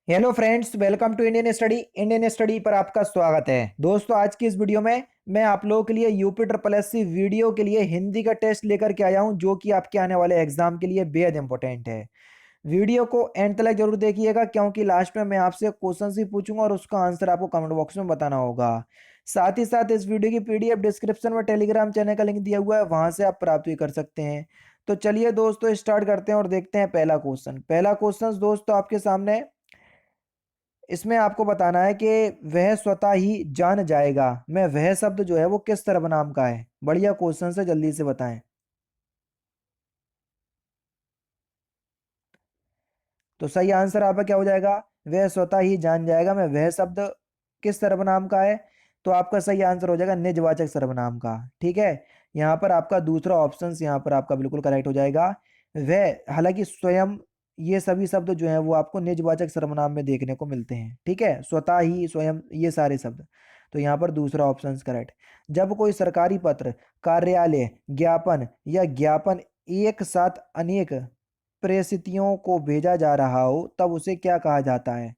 Hello friends, welcome to Indian Study पर आपका स्वागत है। दोस्तों, आज की इस वीडियो में मैं आप लोगों के लिए UP triple S C video के लिए हिंदी का टेस्ट लेकर के आया हूं, जो कि आपके आने वाले एग्जाम के लिए बेहद इंपॉर्टेंट है। वीडियो को एंड तक जरूर देखिएगा, क्योंकि लास्ट में मैं आपसे क्वेश्चन ही पूछूंगा और उसका आंसर आपको कमेंट बॉक्स में बताना होगा। साथ ही साथ इस वीडियो की पीडीएफ डिस्क्रिप्शन में टेलीग्राम चैनल का लिंक दिया हुआ है, वहां से आप प्राप्त भी कर सकते हैं। तो चलिए दोस्तों, स्टार्ट करते हैं और देखते हैं पहला क्वेश्चन दोस्तों आपके सामने। इसमें आपको बताना है कि वह स्वतः ही जान जाएगा मैं वह शब्द जो है वो किस सर्वनाम का है। बढ़िया क्वेश्चन से, जल्दी से बताएं। तो सही आंसर आपका क्या हो जाएगा? वह स्वतः ही जान जाएगा मैं वह शब्द किस सर्वनाम का है। तो आपका सही आंसर हो जाएगा निजवाचक सर्वनाम का। ठीक है, यहाँ पर आपका दूसरा ऑप्शन यहाँ पर आपका बिल्कुल करेक्ट हो जाएगा। वह, हालांकि स्वयं, ये सभी शब्द जो हैं वो आपको निजवाचक सर्वनाम में देखने को मिलते हैं। ठीक है, स्वतः ही, स्वयं, ये सारे शब्द। तो यहाँ पर दूसरा ऑप्शन करेक्ट। जब कोई सरकारी पत्र, कार्यालय, ज्ञापन या ज्ञापन एक साथ अनेक प्रेषितियों को भेजा जा रहा हो, तब उसे क्या कहा जाता है?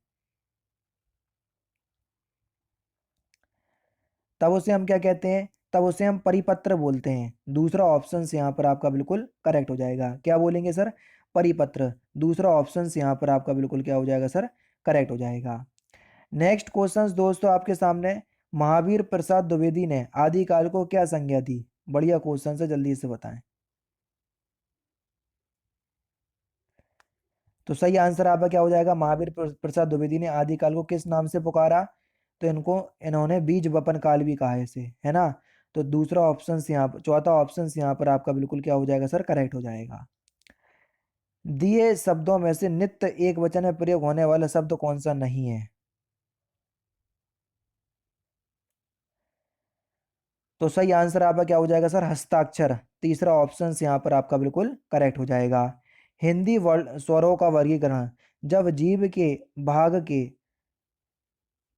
तब उसे हम क्या कहते हैं? तब उसे हम परिपत्र बोलते हैं। दूसरा ऑप्शन यहाँ पर आपका बिल्कुल करेक्ट हो जाएगा। क्या बोलेंगे सर? परिपत्र। दूसरा ऑप्शन यहाँ पर आपका बिल्कुल क्या हो जाएगा सर? करेक्ट हो जाएगा। नेक्स्ट क्वेश्चन दोस्तों आपके सामने। महावीर प्रसाद द्विवेदी ने आदिकाल को क्या संज्ञा दी? बढ़िया क्वेश्चन से, जल्दी से बताएं। तो सही आंसर आपका क्या हो जाएगा? महावीर प्रसाद द्विवेदी ने आदिकाल को किस नाम से पुकारा? तो इन्होंने बीज वपन काल भी कहा है इसे, है ना। तो दूसरा ऑप्शन यहाँ पर, चौथा ऑप्शन यहाँ पर आपका बिल्कुल क्या हो जाएगा सर? करेक्ट हो जाएगा। दिए शब्दों में से नित्य एक वचन में प्रयोग होने वाला शब्द कौन सा नहीं है? तो सही आंसर आपका क्या हो जाएगा सर? हस्ताक्षर। तीसरा ऑप्शन यहाँ पर आपका बिल्कुल करेक्ट हो जाएगा। हिंदी वर्ड स्वरों का वर्गीकरण जब जीव के भाग के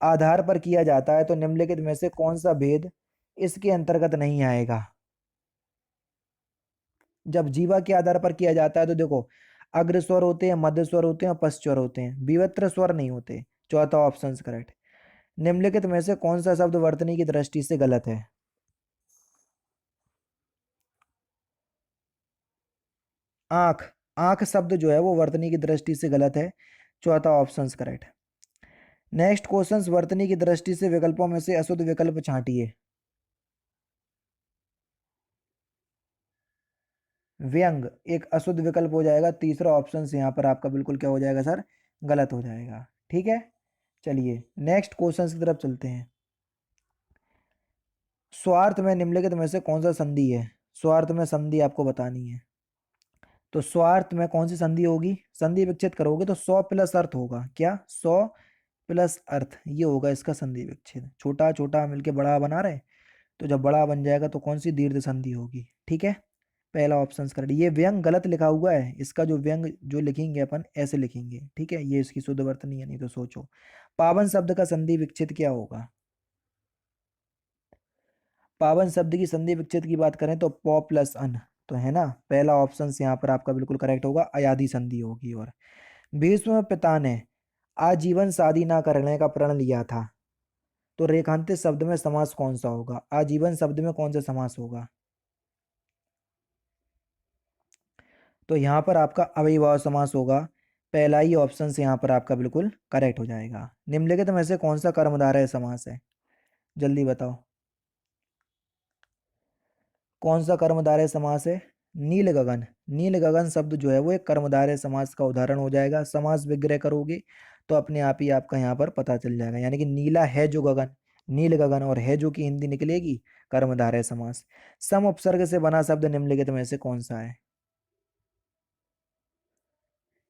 आधार पर किया जाता है, तो निम्नलिखित में से कौन सा भेद इसके अंतर्गत नहीं आएगा? जब जीवा के आधार पर किया जाता है तो देखो, अग्र स्वर होते हैं, मध्य स्वर होते हैं और पश्च स्वर होते हैं, विवत्र स्वर नहीं होते। चौथा ऑप्शन करेक्ट। निम्नलिखित में से कौन सा शब्द वर्तनी की दृष्टि से गलत है? आंख। आंख शब्द जो है वो वर्तनी की दृष्टि से गलत है। चौथा ऑप्शन करेक्ट। Next question. वर्तनी की दृष्टि से विकल्पों में से अशुद्ध विकल्प छांटिए। व्यंग एक अशुद्ध विकल्प हो जाएगा। तीसरा ऑप्शन यहाँ पर आपका बिल्कुल क्या हो जाएगा सर? गलत हो जाएगा। ठीक है, चलिए नेक्स्ट क्वेश्चन की तरफ चलते हैं। स्वार्थ में निम्नलिखित में से कौन सा संधि है? स्वार्थ में संधि आपको बतानी है। तो स्वार्थ में कौन सी संधि होगी? संधि विच्छेद करोगे तो सौ प्लस अर्थ होगा। क्या? सौ प्लस अर्थ, ये होगा इसका संधि विच्छेद। छोटा छोटा मिलके बड़ा बना रहे, तो जब बड़ा बन जाएगा तो कौन सी दीर्घ संधि होगी? ठीक है, पहला ऑप्शन करेक्ट। ये व्यंग गलत लिखा हुआ है, इसका जो व्यंग जो लिखेंगे अपन ऐसे लिखेंगे। ठीक है, ये इसकी शुद्ध वर्तनी है, नहीं तो सोचो। पावन शब्द का संधि विच्छेद क्या होगा? पावन शब्द की संधि विच्छेद की बात करें तो पौ प्लस अन, तो है ना। पहला ऑप्शन यहाँ पर आपका बिल्कुल करेक्ट होगा, अयादि संधि होगी। और भीष्म पिता ने आजीवन शादी ना करने का प्रण लिया था, तो रेखांकित शब्द में समास कौन सा होगा? आजीवन शब्द में कौन सा समास होगा? तो यहाँ पर आपका अव्ययीभाव समास होगा। पहला ही ऑप्शन से यहाँ पर आपका बिल्कुल करेक्ट हो जाएगा। निम्नलिखित में से कौन सा कर्मधारय समास है? जल्दी बताओ, कौन सा कर्मधारय समास है? नील गगन। नील गगन शब्द जो है वो एक कर्मधारय समास का उदाहरण हो जाएगा। समास विग्रह करोगे तो अपने आप ही आपका यहाँ पर पता चल जाएगा। यानी कि नीला है जो गगन, नील गगन, और है जो की हिंदी निकलेगी कर्मधारय समास। सम उपसर्ग से बना शब्द निम्नलिखित में से कौन सा है?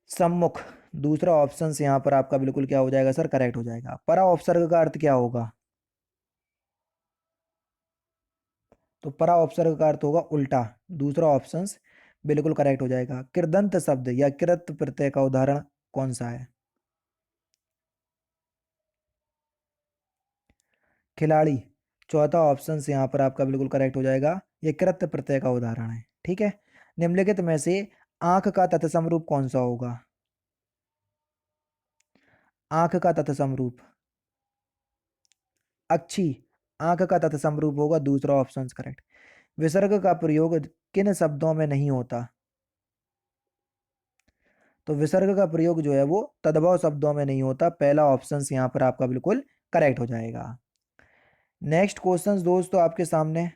सम्मुख। दूसरा ऑप्शन से यहाँ पर आपका बिल्कुल क्या हो जाएगा सर? करेक्ट हो जाएगा। परा उपसर्ग का अर्थ क्या होगा? तो परा उपसर्ग का अर्थ होगा उल्टा। दूसरा ऑप्शन बिल्कुल करेक्ट हो जाएगा। कृदंत शब्द या कृत प्रत्यय का उदाहरण कौन सा है? खिलाड़ी। चौथा ऑप्शन से यहाँ पर आपका बिल्कुल करेक्ट हो जाएगा, ये कृत प्रत्यय का उदाहरण है। ठीक है, निम्नलिखित में से आंख का तत्सम रूप कौन सा होगा? आंख का तत्सम रूप, अच्छी आंख का तत्सम रूप होगा दूसरा ऑप्शन करेक्ट। विसर्ग का प्रयोग किन शब्दों में नहीं होता? तो विसर्ग का प्रयोग जो है वो तद्भव शब्दों में नहीं होता, पहला ऑप्शन यहाँ पर आपका बिल्कुल करेक्ट हो जाएगा। नेक्स्ट क्वेश्चन दोस्तों आपके सामने,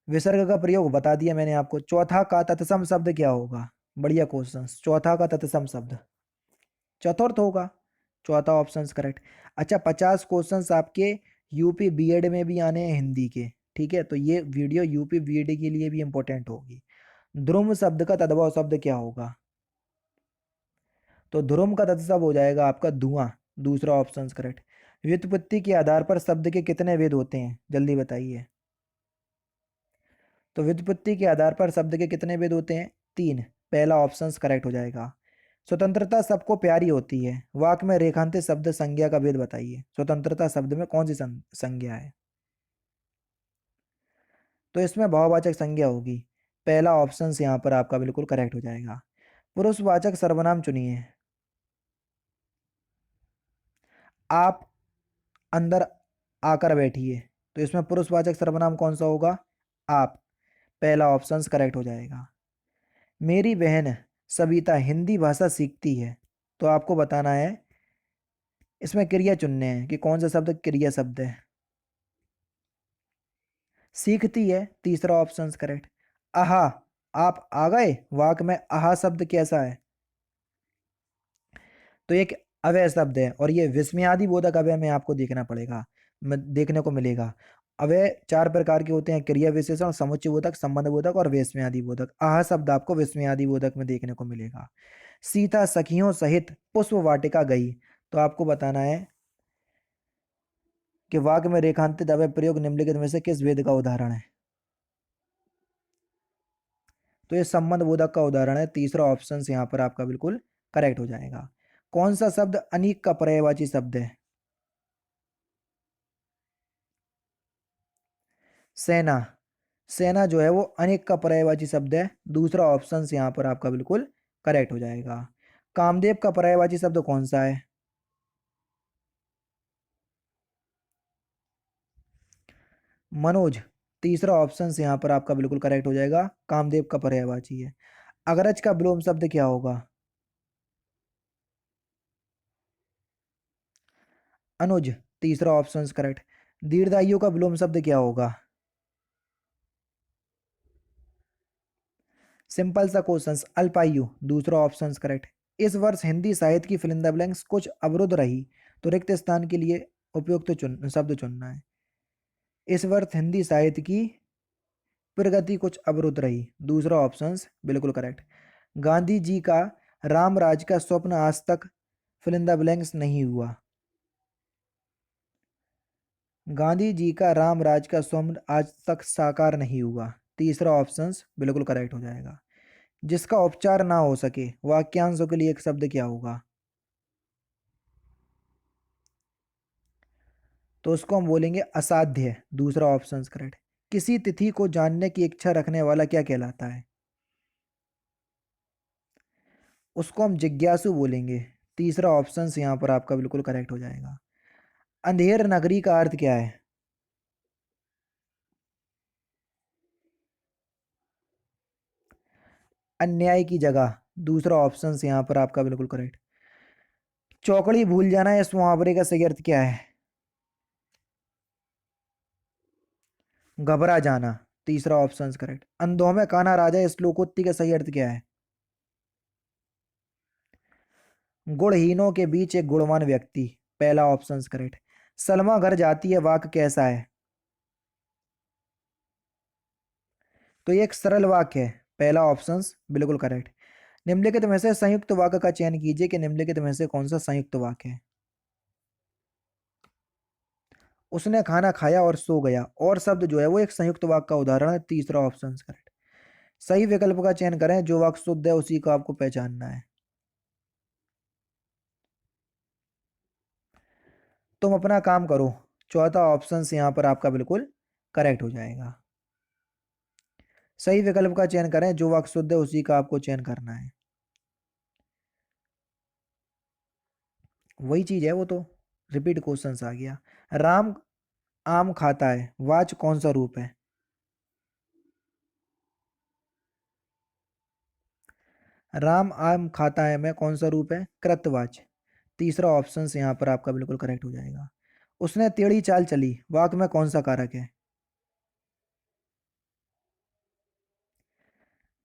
विसर्ग का प्रयोग बता दिया मैंने आपको। चौथा का तत्सम शब्द क्या होगा? बढ़िया क्वेश्चन। चौथा का तत्सम शब्द चतुर्थ होगा, चौथा ऑप्शन करेक्ट। अच्छा, 50 क्वेश्चंस आपके यूपी बीएड में भी आने हैं हिंदी के, ठीक है, तो ये वीडियो यूपी बीएड के लिए भी इंपॉर्टेंट होगी। ध्रुम शब्द का तद्भव शब्द क्या होगा? तो ध्रुम का तत्सम हो जाएगा आपका धुआं, दूसरा ऑप्शन करेक्ट। व्युत्पत्ति के आधार पर शब्द के कितने वेद होते हैं, जल्दी बताइए। तो व्युत्पत्ति के आधार पर शब्द के कितने वेद होते हैं? 3, पहला ऑप्शन करेक्ट हो जाएगा। स्वतंत्रता सबको प्यारी होती है, वाक्य में रेखांकित शब्द संज्ञा का भेद बताइए। स्वतंत्रता शब्द में कौन सी संज्ञा है? तो इसमें भाववाचक संज्ञा होगी, पहला ऑप्शन यहाँ पर आपका बिल्कुल करेक्ट हो जाएगा। पुरुषवाचक सर्वनाम चुनिए। आप अंदर आकर बैठिए, तो इसमें पुरुषवाचक सर्वनाम कौन सा होगा? आप, पहला ऑप्शन करेक्ट हो जाएगा। मेरी बहन सविता हिंदी भाषा सीखती है, तो आपको बताना है, इसमें क्रिया चुनने हैं कि कौन सा शब्द क्रिया शब्द है। सीखती है, तीसरा ऑप्शन करेक्ट। आहा, आप आ गए, वाक्य में आहा शब्द कैसा है? तो एक अव्यय शब्द है, और ये विस्मयादि बोधक अव्यय में आपको देखना पड़ेगा, देखने को मिलेगा। अव्यय 4 प्रकार के होते हैं, क्रिया विशेषण, समुच्चय बोधक, संबंध बोधक और विस्मयादि बोधक। आह शब्द आपको विस्मयादि बोधक में देखने को मिलेगा। सीता सखियों सहित पुष्प वाटिका गई, तो आपको बताना है कि वाक्य में रेखांकित अव्यय प्रयोग निम्नलिखित में से किस वेद का उदाहरण है? तो ये संबंध बोधक का उदाहरण है, तीसरा ऑप्शन यहाँ पर आपका बिल्कुल करेक्ट हो जाएगा। कौन सा शब्द अनेक का पर्यायवाची शब्द है? सेना, सेना जो है वो अनेक का पर्यायवाची शब्द है, दूसरा ऑप्शन यहाँ पर आपका बिल्कुल करेक्ट हो जाएगा। कामदेव का पर्यायवाची शब्द कौन सा है? मनोज, तीसरा ऑप्शन यहाँ पर आपका बिल्कुल करेक्ट हो जाएगा, कामदेव का पर्यायवाची है। अग्रज का विलोम शब्द क्या होगा? अनुज, तीसरा ऑप्शन करेक्ट। दीर्घायु का विलोम शब्द क्या होगा? सिंपल सा क्वेश्चन, अल्पायु, दूसरा ऑप्शन करेक्ट। इस वर्ष हिंदी साहित्य की फिल इन द ब्लैंक्स कुछ अवरुद्ध रही, तो रिक्त स्थान के लिए उपयुक्त शब्द चुनना है। इस वर्ष हिंदी साहित्य की प्रगति कुछ अवरुद्ध रही, दूसरा ऑप्शन बिल्कुल करेक्ट। गांधी जी का राम राज का स्वप्न आज तक फिल इन द ब्लैंक्स नहीं हुआ। गांधी जी का राम राज का स्वप्न आज तक साकार नहीं हुआ, तीसरा ऑप्शन बिल्कुल करेक्ट हो जाएगा। जिसका उपचार ना हो सके, वाक्यांशों के लिए एक शब्द क्या होगा? तो उसको हम बोलेंगे असाध्य, दूसरा ऑप्शन करेक्ट। किसी तिथि को जानने की इच्छा रखने वाला क्या कहलाता है? उसको हम जिज्ञासु बोलेंगे, तीसरा ऑप्शन यहाँ पर आपका बिल्कुल करेक्ट हो जाएगा। अंधेर नगरी का अर्थ क्या है? अन्याय की जगह, दूसरा ऑप्शन यहाँ पर आपका बिल्कुल करेक्ट। चौकड़ी भूल जाना, इस मुहावरे का सही अर्थ क्या है? घबरा जाना, तीसरा ऑप्शन करेक्ट। अंधों में काना राजा, इस लोकोक्ति का सही अर्थ क्या है? गुणहीनों के बीच एक गुणवान व्यक्ति, पहला ऑप्शन करेक्ट। सलमा घर जाती है, वाक्य कैसा है? तो ये एक सरल वाक्य है, पहला ऑप्शन बिल्कुल करेक्ट। निम्नलिखित में से संयुक्त वाक्य का चयन कीजिए कि निम्नलिखित में से कौन सा संयुक्त वाक्य है? उसने खाना खाया और सो गया, और शब्द जो है वो एक संयुक्त वाक्य का उदाहरण है, तीसरा ऑप्शन करेक्ट। सही विकल्प का चयन करें, जो वाक्य शुद्ध है उसी को आपको पहचानना है। तुम अपना काम करो, चौथा ऑप्शन यहाँ पर आपका बिल्कुल करेक्ट हो जाएगा। सही विकल्प का चयन करें, जो वाक्य शुद्ध है उसी का आपको चयन करना है। वही चीज है वो तो, रिपीट क्वेश्चन आ गया। राम आम खाता है, वाच कौन सा रूप है? राम आम खाता है में कौन सा रूप है? कृतवाच। तीसरा ऑप्शन यहाँ पर आपका बिल्कुल करेक्ट हो जाएगा। उसने टेढ़ी चाल चली, वाक में कौन सा कारक है?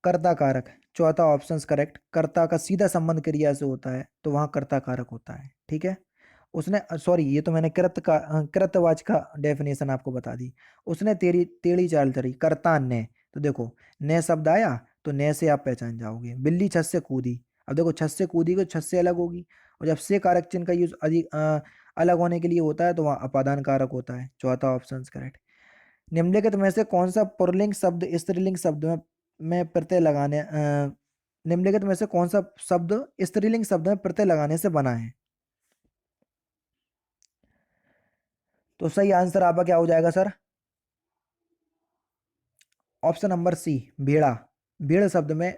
कर्ता कारक। चौथा ऑप्शन करेक्ट। कर्ता का सीधा संबंध क्रिया से होता है तो वहां कर्ता कारक होता है। ठीक है। उसने, सॉरी, ये तो मैंने कृतवाच का डेफिनेशन आपको बता दी। उसने तेरी टेढ़ी चाल चली, कर्ता ने। तो देखो, ने शब्द आया तो ने से आप पहचान जाओगे। बिल्ली छत से कूदी, अब देखो छत से कूदी को छत से अलग होगी, और जब से कारक चिन्ह का यूज अधिक अलग होने के लिए होता है तो वहाँ अपादान कारक होता है। चौथा ऑप्शन करेक्ट। निम्नलिखित में से कौन सा पुल्लिंग शब्द स्त्रीलिंग शब्द में प्रत्यय लगाने निम्नलिखित में से कौन सा शब्द स्त्रीलिंग शब्द में प्रत्यय लगाने से बना है? तो सही आंसर आपका क्या हो जाएगा सर? ऑप्शन नंबर सी, भेड़ा। भेड़ शब्द में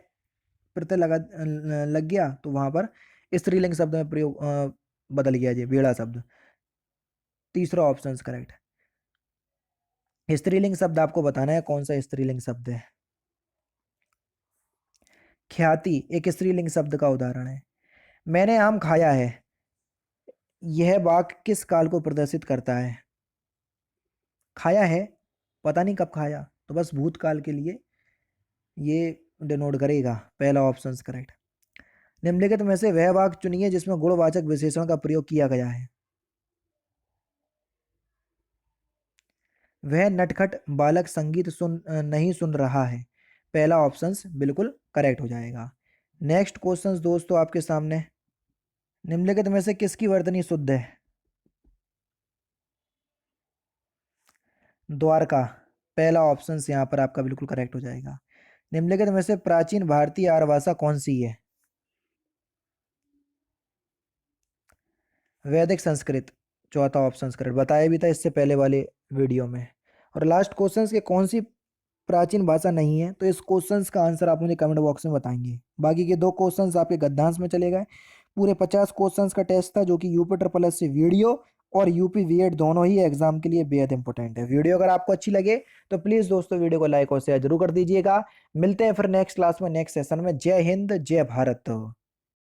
प्रत्यय लग गया तो वहां पर स्त्रीलिंग शब्द में प्रयोग बदल गया जी, भेड़ा शब्द। तीसरा ऑप्शन करेक्ट। स्त्रीलिंग शब्द आपको बताना है कौन सा स्त्रीलिंग शब्द है। ख्याति एक स्त्रीलिंग शब्द का उदाहरण है। मैंने आम खाया है, यह वाक्य किस काल को प्रदर्शित करता है? खाया है, पता नहीं कब खाया, तो बस भूतकाल के लिए ये डिनोट करेगा। पहला ऑप्शन करेक्ट। निम्नलिखित में से वह वाक्य चुनिए जिसमें गुणवाचक विशेषण का प्रयोग किया गया है। वह नटखट बालक संगीत नहीं सुन रहा है। पहला ऑप्शन बिल्कुल करेक्ट हो जाएगा। नेक्स्ट क्वेश्चन दोस्तों आपके सामने। निम्नलिखित में से किसकी वर्तनी शुद्ध है? द्वारका। पहला ऑप्शन यहाँ पर आपका बिल्कुल करेक्ट हो जाएगा। निम्नलिखित में से प्राचीन भारतीय आर्य भाषा कौन सी है? वैदिक संस्कृत। चौथा ऑप्शन करेक्ट, बताया भी था इससे पहले वाले वीडियो में। और लास्ट क्वेश्चन के कौन सी प्राचीन भाषा नहीं है, तो इस क्वेश्चंस का आंसर आप मुझे कमेंट बॉक्स में बताएंगे। बाकी के दो क्वेश्चंस आपके गद्दांश में चले गए। पूरे 50 क्वेश्चंस का टेस्ट था जो कि यूपी ट्रिपल एस से वीडियो और यूपी वीएड दोनों ही एग्जाम के लिए बेहद इंपॉर्टेंट है। वीडियो अगर आपको अच्छी लगे तो प्लीज दोस्तों वीडियो को लाइक और शेयर जरूर कर दीजिएगा। मिलते हैं फिर नेक्स्ट क्लास में, नेक्स्ट सेशन में। जय हिंद, जय भारत।